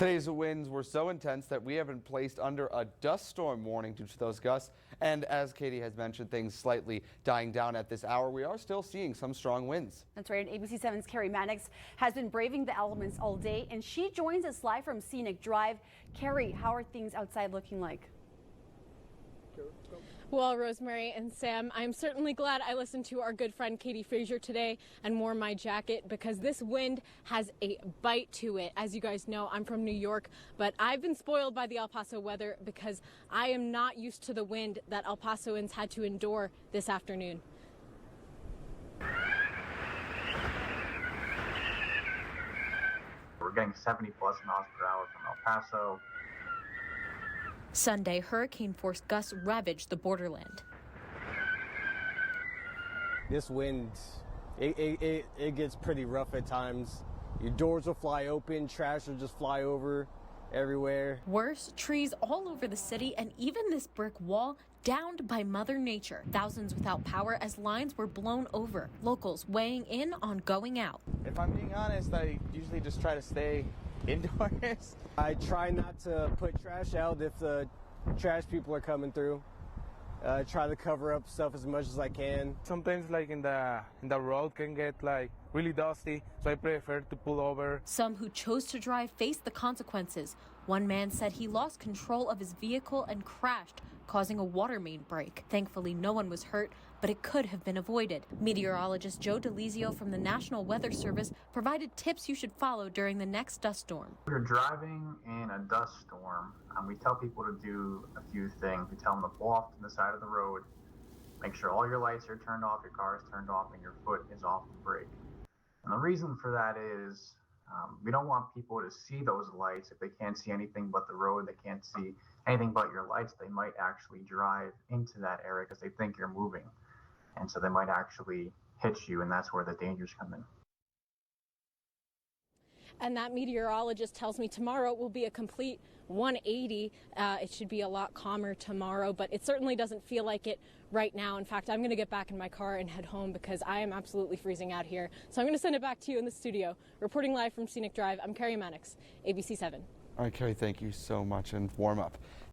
Today's winds were so intense that we have been placed under a dust storm warning due to those gusts. And as Katie has mentioned, things slightly dying down at this hour. We are still seeing some strong winds. That's right. And ABC7's Carrie Mannix has been braving the elements all day, and she joins us live from Scenic Drive. Carrie, how are things outside looking like? Well, Rosemary and Sam, I'm certainly glad I listened to our good friend Katie Frazier today and wore my jacket, because this wind has a bite to it. As you guys know, I'm from New York, but I've been spoiled by the El Paso weather because I am not used to the wind that El Pasoans had to endure this afternoon. We're getting 70+ miles per hour from El Paso. Sunday, hurricane-force gusts ravaged the borderland. This wind, it gets pretty rough at times. Your doors will fly open, trash will just fly over everywhere. Worse, trees all over the city, and even this brick wall downed by Mother Nature. Thousands without power as lines were blown over. Locals weighing in on going out. If I'm being honest, I usually just try to stay indoors. I try not to put trash out if the trash people are coming through. Try to cover up stuff as much as I can. Sometimes like in the road can get like really dusty, so I prefer to pull over. Some who chose to drive faced the consequences. One man said he lost control of his vehicle and crashed, causing a water main break. Thankfully, no one was hurt, but it could have been avoided. Meteorologist Joe DeLizio from the National Weather Service provided tips you should follow during the next dust storm. If you're driving in a dust storm, we tell people to do a few things. We tell them to pull off to the side of the road, make sure all your lights are turned off, your car is turned off, and your foot is off the brake. And the reason for that is we don't want people to see those lights. If they can't see anything but the road, they can't see anything but your lights, they might actually drive into that area because they think you're moving. And so they might actually hit you, and that's where the dangers come in. And that meteorologist tells me tomorrow will be a complete 180. It should be a lot calmer tomorrow, but it certainly doesn't feel like it right now. In fact, I'm going to get back in my car and head home because I am absolutely freezing out here. So I'm going to send it back to you in the studio. Reporting live from Scenic Drive, I'm Carrie Mannix, ABC7. All right, Carrie, thank you so much, and warm up.